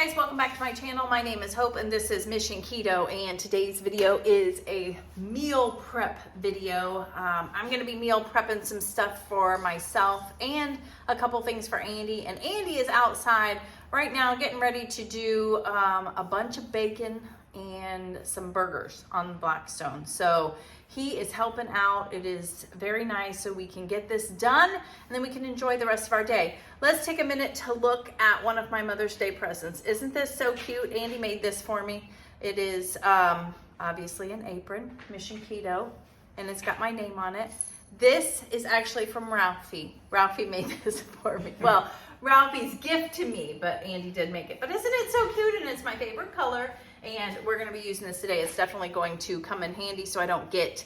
guys, welcome back to my channel. My name is Hope and this is Mission Keto, and today's video is a meal prep video. I'm going to be meal prepping some stuff for myself and a couple things for Andy. And Andy is outside right now getting ready to do a bunch of bacon and some burgers on Blackstone. So he is helping out. It is very nice, so we can get this done and then we can enjoy the rest of our day. Let's take a minute to look at one of my Mother's Day presents. Isn't this so cute? Andy made this for me. It is obviously an apron, Mission Keto, and it's got my name on it. This is actually from Ralphie. Ralphie made this for me. Well, Ralphie's gift to me, but Andy did make it. But isn't it so cute? And it's my favorite color. And we're going to be using this today. It's definitely going to come in handy so I don't get,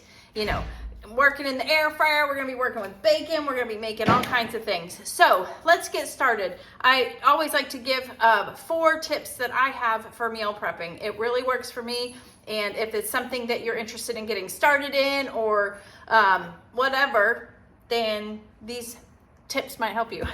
working in the air fryer. We're going to be working with bacon. We're going to be making all kinds of things. So let's get started. I always like to give 4 tips that I have for meal prepping. It really works for me. And if it's something that you're interested in getting started in or whatever, then these tips might help you.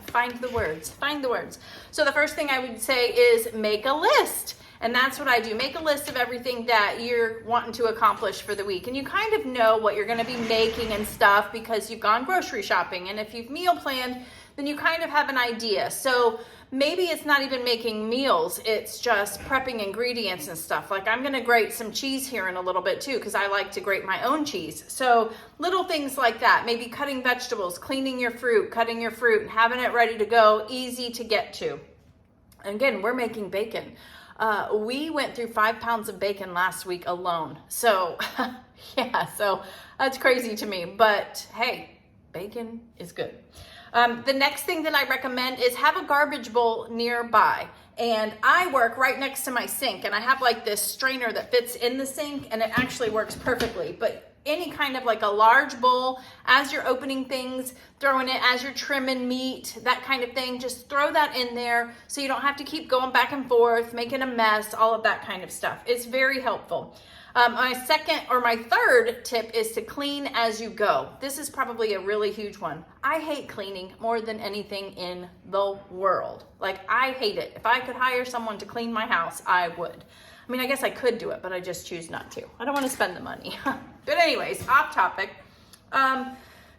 Find the words. So the first thing I would say is make a list. And that's what I do. Make a list of everything that you're wanting to accomplish for the week. And you kind of know what you're going to be making and stuff because you've gone grocery shopping. And if you've meal planned, then you kind of have an idea. So maybe it's not even making meals. It's just prepping ingredients and stuff. Like I'm going to grate some cheese here in a little bit too because I like to grate my own cheese. So little things like that. Maybe cutting vegetables, cleaning your fruit, cutting your fruit and having it ready to go, easy to get to. And again, we're making bacon. We went through 5 pounds of bacon last week alone. So yeah, so that's crazy to me, but hey, bacon is good. The next thing that I recommend is have a garbage bowl nearby. And I work right next to my sink and I have like this strainer that fits in the sink and it actually works perfectly. But any kind of like a large bowl as you're opening things, throwing it as you're trimming meat, that kind of thing, just throw that in there so you don't have to keep going back and forth, making a mess, all of that kind of stuff. It's very helpful. My third tip is to clean as you go. This is probably a really huge one. I hate cleaning more than anything in the world. Like I hate it. If I could hire someone to clean my house, I would. I mean, I guess I could do it, but I just choose not to. I don't want to spend the money. But anyways, off topic.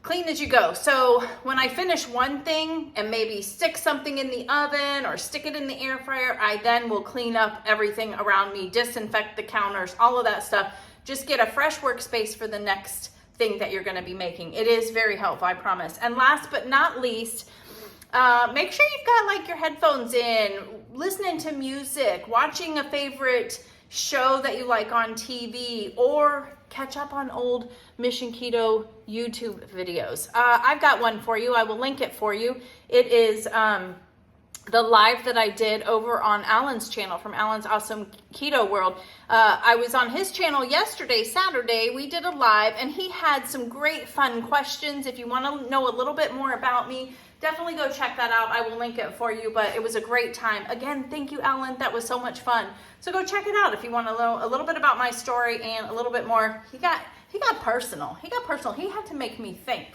Clean as you go. So when I finish one thing and maybe stick something in the oven or stick it in the air fryer, I then will clean up everything around me, disinfect the counters, all of that stuff. Just get a fresh workspace for the next thing that you're going to be making. It is very helpful, I promise. And last but not least, make sure you've got like your headphones in, listening to music, watching a favorite show that you like on TV, or catch up on old Mission Keto YouTube videos. I've got one for you. I will link it for you. It is the live that I did over on Alan's channel from Alan's Awesome Keto World. I was on his channel yesterday, Saturday. We did a live and he had some great fun questions. If you want to know a little bit more about me, definitely go check that out. I will link it for you, but it was a great time. Again, thank you, Alan. That was so much fun. So go check it out if you want to know a little bit about my story and a little bit more. He got personal. He had to make me think.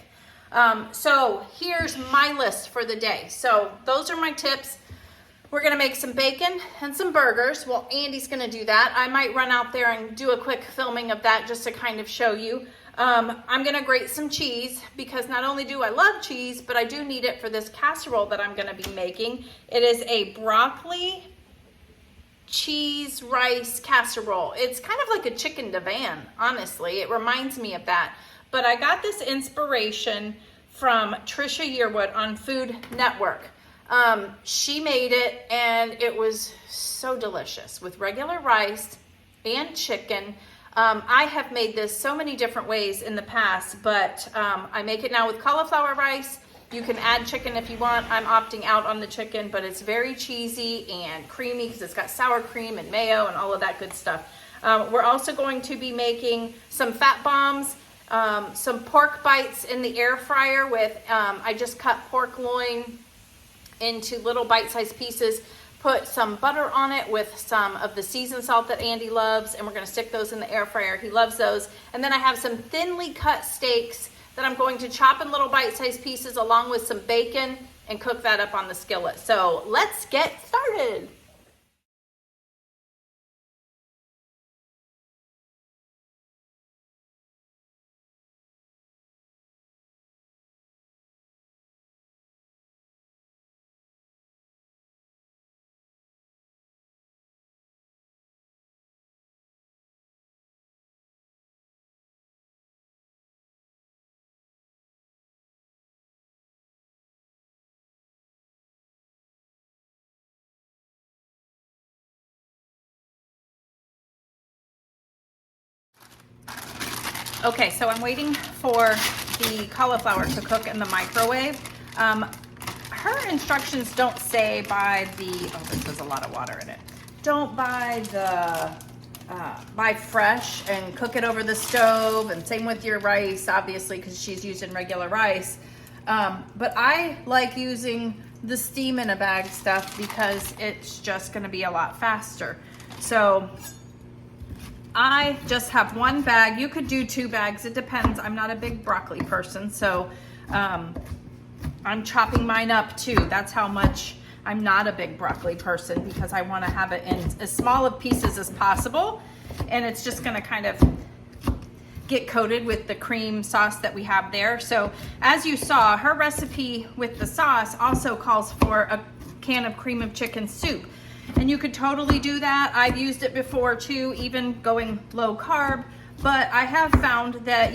So here's my list for the day. So those are my tips. We're going to make some bacon and some burgers. Well, Andy's going to do that. I might run out there and do a quick filming of that just to kind of show you. I'm going to grate some cheese because not only do I love cheese, but I do need it for this casserole that I'm going to be making. It is a broccoli cheese rice casserole. It's kind of like a chicken divan, honestly. It reminds me of that. But I got this inspiration from Trisha Yearwood on Food Network. She made it and it was so delicious with regular rice and chicken. I have made this so many different ways in the past, but I make it now with cauliflower rice. You can add chicken if you want. I'm opting out on the chicken, but it's very cheesy and creamy because it's got sour cream and mayo and all of that good stuff. We're also going to be making some fat bombs, some pork bites in the air fryer with, I just cut pork loin into little bite-sized pieces, put some butter on it with some of the seasoned salt that Andy loves, and we're going to stick those in the air fryer. He loves those. And then I have some thinly cut steaks that I'm going to chop in little bite-sized pieces along with some bacon and cook that up on the skillet. So let's get started. Okay, so I'm waiting for the cauliflower to cook in the microwave. Her instructions don't say buy the, oh, this has a lot of water in it. Don't buy the, buy fresh and cook it over the stove, and same with your rice, obviously, because she's using regular rice. But I like using the steam in a bag stuff because it's just gonna be a lot faster. So I just have one bag. You could do 2 bags, it depends. I'm not a big broccoli person, so I'm chopping mine up too. That's how much. I'm not a big broccoli person because I want to have it in as small of pieces as possible, and it's just going to kind of get coated with the cream sauce that we have there. So as you saw, her recipe with the sauce also calls for a can of cream of chicken soup, and you could totally do that. I've used it before too, even going low carb, but I have found that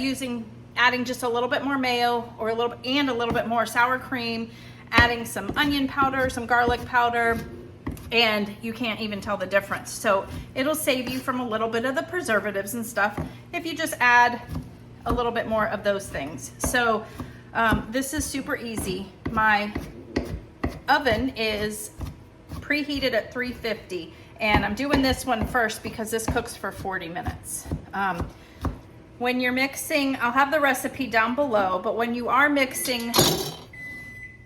adding just a little bit more mayo or a little bit more sour cream, adding some onion powder, some garlic powder, and you can't even tell the difference. So it'll save you from a little bit of the preservatives and stuff if you just add a little bit more of those things. So this is super easy. My oven is preheated at 350, and I'm doing this one first because this cooks for 40 minutes. When you're mixing, I'll have the recipe down below, but when you are mixing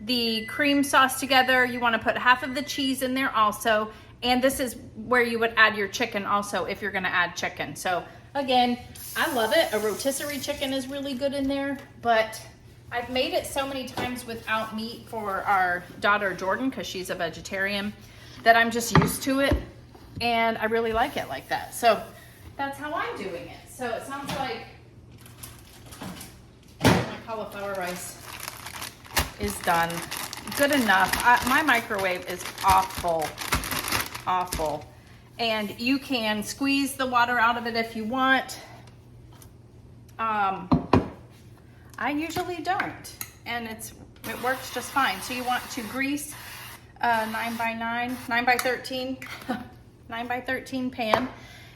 the cream sauce together, you want to put half of the cheese in there also, and this is where you would add your chicken also if you're going to add chicken. So again, I love it. A rotisserie chicken is really good in there, but I've made it so many times without meat for our daughter Jordan because she's a vegetarian that I'm just used to it, and I really like it like that. So that's how I'm doing it. So it sounds like my cauliflower rice is done. Good enough. My microwave is awful. And you can squeeze the water out of it if you want. I usually don't. And it works just fine. So you want to grease 9x13 pan.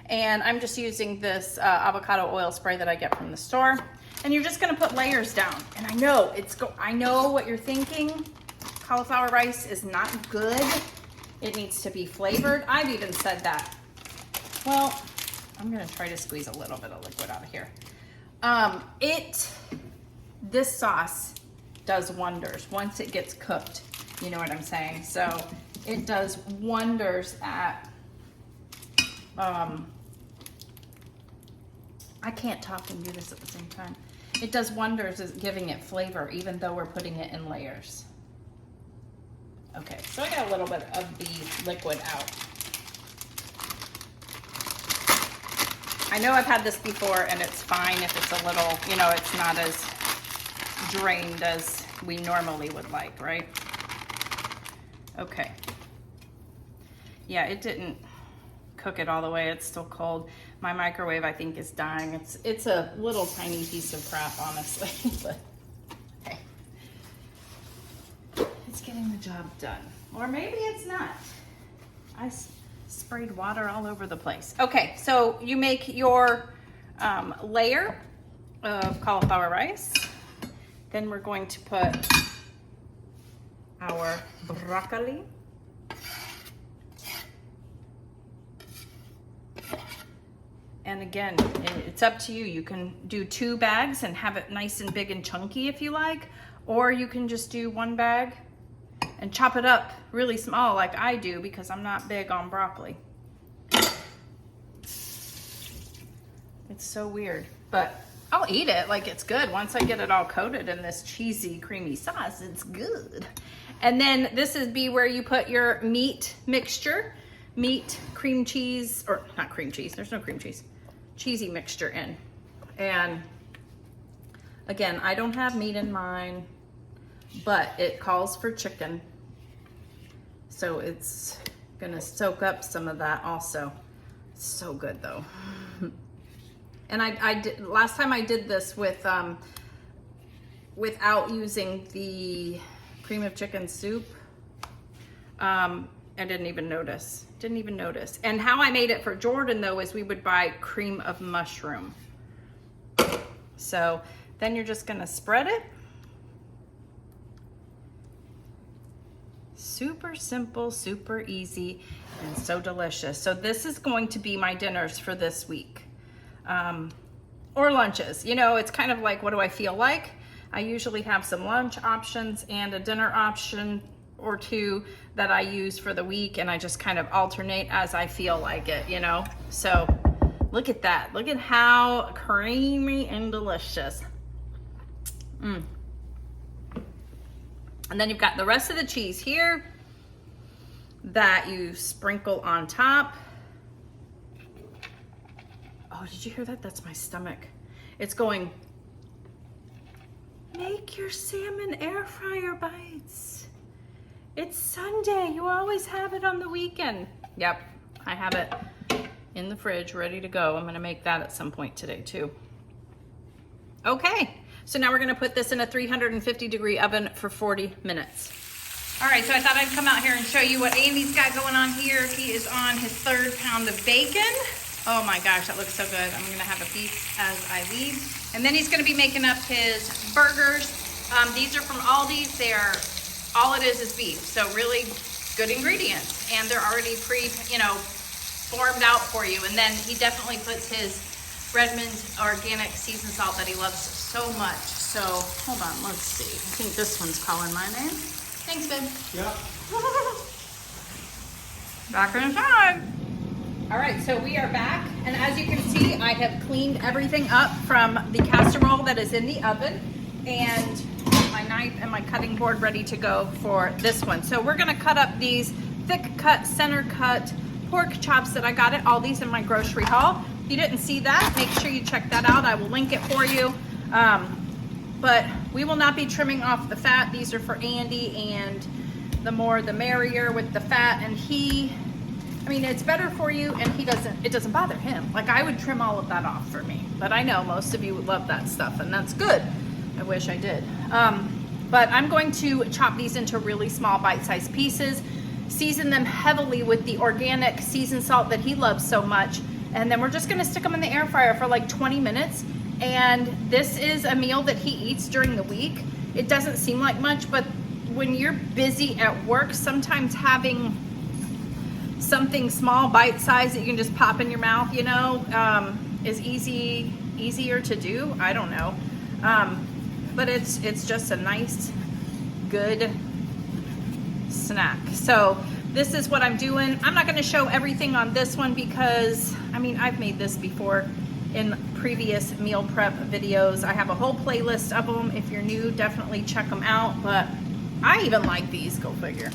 And I'm just using this avocado oil spray that I get from the store. And you're just gonna put layers down. And I know I know what you're thinking. Cauliflower rice is not good. It needs to be flavored. I've even said that. Well, I'm gonna try to squeeze a little bit of liquid out of here. This sauce does wonders once it gets cooked. You know what I'm saying? So it does wonders at I can't talk and do this at the same time. It does wonders at giving it flavor, even though we're putting it in layers. Okay, so I got a little bit of the liquid out. I know I've had this before, and it's fine if it's a little, you know, it's not as drained as we normally would like, right? Okay. Yeah, it didn't cook it all the way. It's still cold. My microwave, I think, is dying. It's a little tiny piece of crap, honestly, but hey, it's getting the job done. Or maybe it's not. I sprayed water all over the place. Okay, so you make your layer of cauliflower rice. Then we're going to put our broccoli. And again, it's up to you. You can do 2 bags and have it nice and big and chunky if you like, or you can just do 1 bag and chop it up really small like I do because I'm not big on broccoli. It's so weird, but I'll eat it like it's good. Once I get it all coated in this cheesy, creamy sauce, it's good. And then this is where you put your meat mixture, meat, cream cheese, or not cream cheese, there's no cream cheese, cheesy mixture in. And again, I don't have meat in mine, but it calls for chicken. So it's gonna soak up some of that also. It's so good though. And I did, last time I did this with without using the cream of chicken soup, I didn't even notice. And how I made it for Jordan though is we would buy cream of mushroom. So then you're just gonna spread it. Super simple, super easy, and so delicious. So this is going to be my dinners for this week. Or lunches. You know, it's kind of like, what do I feel like? I usually have some lunch options and a dinner option or two that I use for the week, and I just kind of alternate as I feel like it, you know? So look at that. Look at how creamy and delicious. And then you've got the rest of the cheese here that you sprinkle on top. Oh, did you hear that? That's my stomach. It's going, make your salmon air fryer bites. It's Sunday. You always have it on the weekend. Yep, I have it in the fridge ready to go. I'm gonna make that at some point today too. Okay, so now we're gonna put this in a 350-degree oven for 40 minutes. All right, so I thought I'd come out here and show you what Andy's got going on here. He is on his 3rd pound of bacon. Oh my gosh, that looks so good. I'm gonna have a piece as I leave. And then he's gonna be making up his burgers. These are from Aldi's. All it is beef, so really good ingredients. And they're already formed out for you. And then he definitely puts his Redmond's organic seasoned salt that he loves so much. So hold on, let's see. I think this one's calling my name. Thanks, babe. Yeah. Back inside. All right, so we are back, and as you can see, I have cleaned everything up from the casserole that is in the oven, and my knife and my cutting board ready to go for this one. So we're gonna cut up these thick cut, center cut pork chops that I got at Aldi's in my grocery haul. If you didn't see that, make sure you check that out. I will link it for you. But we will not be trimming off the fat. These are for Andy, and the more the merrier with the fat, and I mean, it's better for you, and it doesn't bother him. Like, I would trim all of that off for me, but I know most of you would love that stuff, and that's good. I wish I did. But I'm going to chop these into really small bite-sized pieces, season them heavily with the organic seasoned salt that he loves so much, and then we're just gonna stick them in the air fryer for like 20 minutes. And this is a meal that he eats during the week. It doesn't seem like much, but when you're busy at work, sometimes having something small, bite-sized that you can just pop in your mouth, is easier to do. I don't know. But it's just a nice, good snack. So this is what I'm doing. I'm not gonna show everything on this one because, I mean, I've made this before in previous meal prep videos. I have a whole playlist of them. If you're new, definitely check them out. But I even like these, go figure.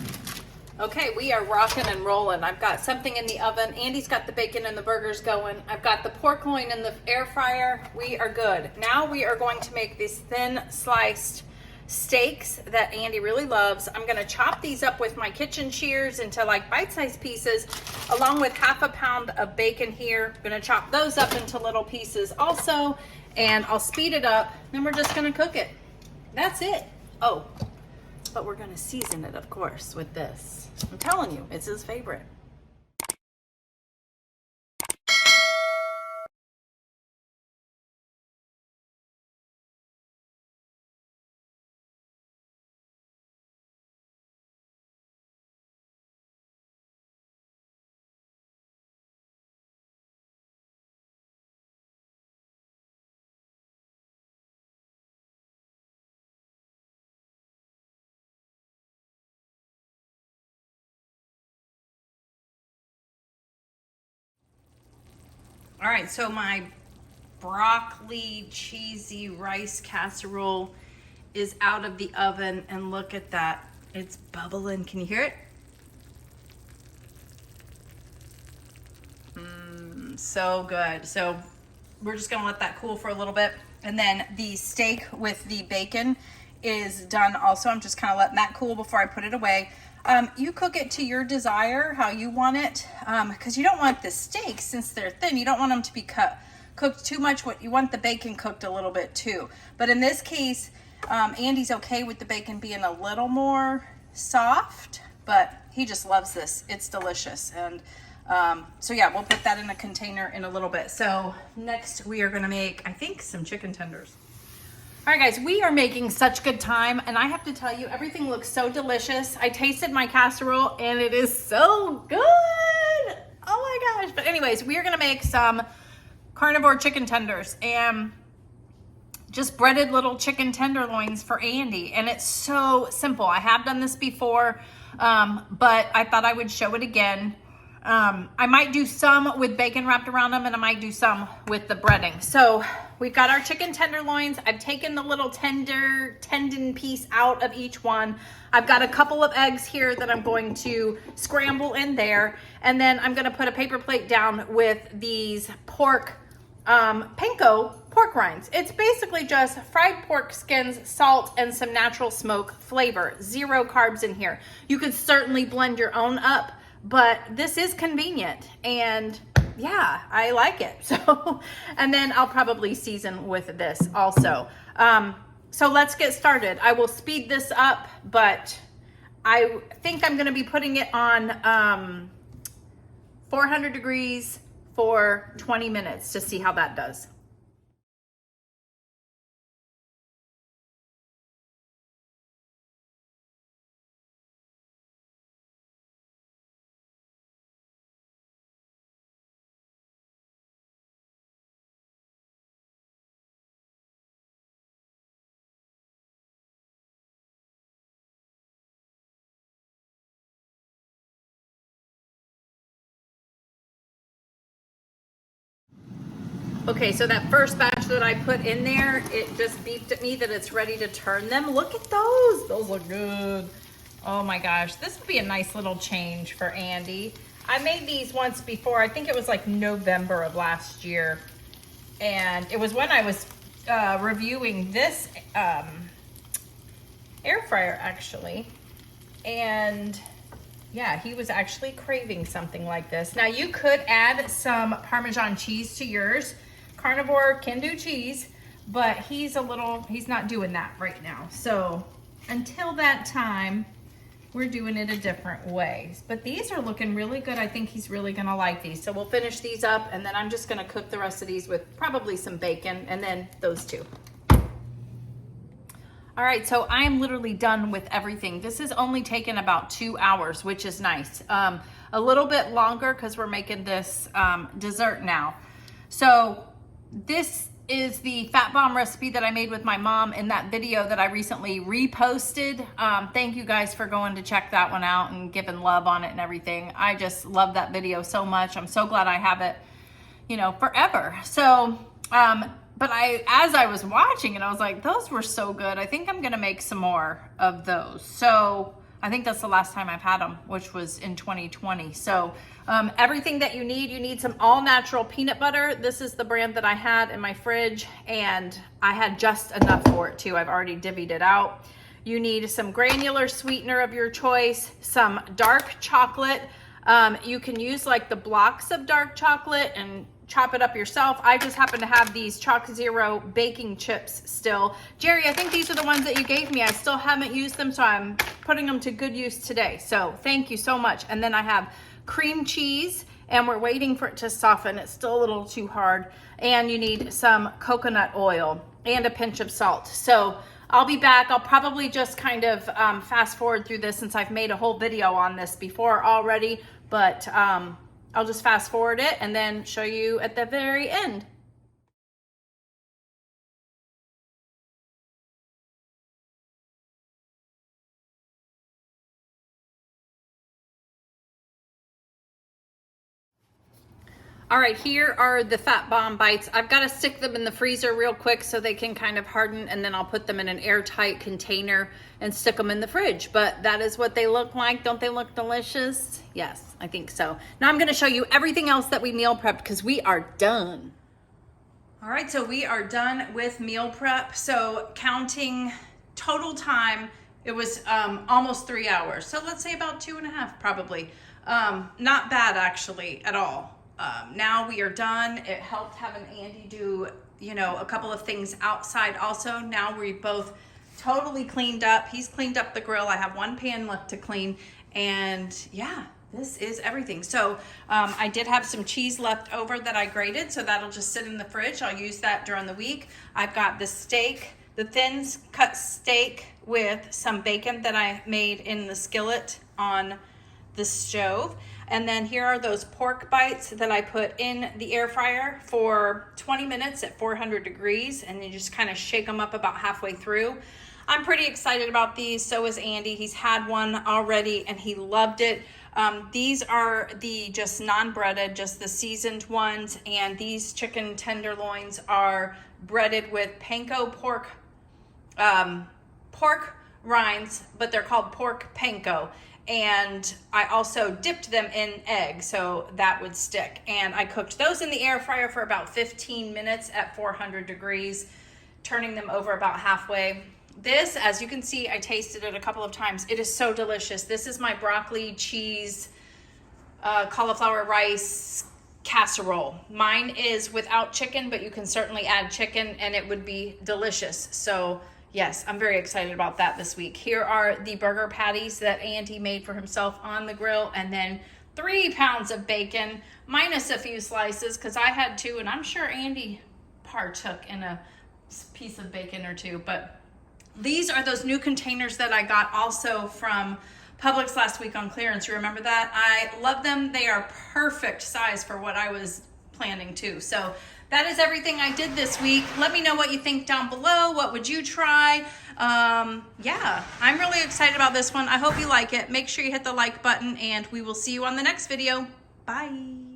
Okay, we are rocking and rolling. I've got something in the oven. Andy's got the bacon and the burgers going. I've got the pork loin in the air fryer. We are good. Now we are going to make these thin sliced steaks that Andy really loves. I'm gonna chop these up with my kitchen shears into like bite-sized pieces, along with 1/2 pound of bacon here. I'm gonna chop those up into little pieces also, and I'll speed it up. Then we're just gonna cook it. That's it. Oh, but we're gonna season it, of course, with this. I'm telling you, it's his favorite. All right, so my broccoli cheesy rice casserole is out of the oven, and look at that. It's bubbling. Can you hear it? So good. So we're just gonna let that cool for a little bit. And then the steak with the bacon is done also. I'm just kind of letting that cool before I put it away. You cook it to your desire, how you want it, because you don't want the steaks, since they're thin, you don't want them to be cooked too much. You want the bacon cooked a little bit too. But in this case, Andy's okay with the bacon being a little more soft, but he just loves this. It's delicious. And So yeah, we'll put that in a container in a little bit. So next we are gonna make, I think, some chicken tenders. All right, guys, we are making such good time, and I have to tell you, everything looks so delicious. I tasted my casserole, and it is so good. Oh my gosh. But anyways, we are gonna make some carnivore chicken tenders and just breaded little chicken tenderloins for Andy. And it's so simple. I have done this before, but I thought I would show it again. I might do some with bacon wrapped around them, and I might do some with the breading. So we've got our chicken tenderloins. I've taken the little tendon piece out of each one. I've got a couple of eggs here that I'm going to scramble in there. And then I'm gonna put a paper plate down with these pork, panko pork rinds. It's basically just fried pork skins, salt, and some natural smoke flavor. 0 carbs in here. You could certainly blend your own up, but this is convenient, and yeah, I like it. So, and then I'll probably season with this also. So let's get started. I will speed this up, but I think I'm gonna be putting it on 400 degrees for 20 minutes to see how that does. Okay, so that first batch that I put in there, it just beeped at me that it's ready to turn them. Look at those. Those look good. Oh my gosh, this would be a nice little change for Andy. I made these once before. I think it was like November of last year. And it was when I was reviewing this air fryer actually. And yeah, he was actually craving something like this. Now you could add some Parmesan cheese to yours. Carnivore can do cheese, but he's not doing that right now. So until that time, we're doing it a different way. But these are looking really good. I think he's really gonna like these. So we'll finish these up, and then I'm just gonna cook the rest of these with probably some bacon, and then those two. All right, so I am literally done with everything. This has only taken about 2 hours, which is nice. A little bit longer because we're making this dessert now. So this is the fat bomb recipe that I made with my mom in that video that I recently reposted. Thank you guys for going to check that one out and giving love on it and everything. I just love that video so much. I'm so glad I have it, you know, forever. So, but as I was watching it, I was like, those were so good. I think I'm gonna make some more of those. So I think that's the last time I've had them, which was in 2020. So everything that you need some all natural peanut butter. This is the brand that I had in my fridge, and I had just enough for it too. I've already divvied it out. You need some granular sweetener of your choice, some dark chocolate. You can use like the blocks of dark chocolate and chop it up yourself. I just happen to have these Chalk Zero baking chips still. Jerry, I think these are the ones that you gave me. I still haven't used them, so I'm putting them to good use today. So thank you so much. And then I have cream cheese, and we're waiting for it to soften. It's still a little too hard. And you need some coconut oil and a pinch of salt. So I'll be back. I'll probably just kind of fast forward through this since I've made a whole video on this before already, but I'll just fast forward it and then show you at the very end. All right, here are the Fat Bomb bites. I've got to stick them in the freezer real quick so they can kind of harden, and then I'll put them in an airtight container and stick them in the fridge. But that is what they look like. Don't they look delicious? Yes, I think so. Now I'm going to show you everything else that we meal prepped because we are done. All right, so we are done with meal prep. So counting total time, it was almost 3 hours. So let's say about 2.5 probably. Not bad actually at all. Now we are done. It helped having Andy do, you know, a couple of things outside also. Now we both totally cleaned up. He's cleaned up the grill. I have one pan left to clean. And yeah, this is everything. So I did have some cheese left over that I grated, so that'll just sit in the fridge. I'll use that during the week. I've got the steak, the thin cut steak with some bacon that I made in the skillet on the stove. And then here are those pork bites that I put in the air fryer for 20 minutes at 400 degrees, and you just kind of shake them up about halfway through. I'm pretty excited about these. So is Andy. He's had one already and he loved it. These are the just non-breaded, just the seasoned ones, and these chicken tenderloins are breaded with panko pork rinds, but they're called pork panko. And I also dipped them in egg so that would stick. And I cooked those in the air fryer for about 15 minutes at 400 degrees, turning them over about halfway. This, as you can see, I tasted it a couple of times. It is so delicious. This is my broccoli, cheese, cauliflower rice casserole. Mine is without chicken, but you can certainly add chicken and it would be delicious. So yes, I'm very excited about that this week. Here are the burger patties that Andy made for himself on the grill, and then 3 pounds of bacon minus a few slices because I had 2, and I'm sure Andy partook in a piece of bacon or 2. But these are those new containers that I got also from Publix last week on clearance. You remember that? I love them. They are perfect size for what I was planning to. So that is everything I did this week. Let me know what you think down below. What would you try? Yeah, I'm really excited about this one. I hope you like it. Make sure you hit the like button, and we will see you on the next video. Bye.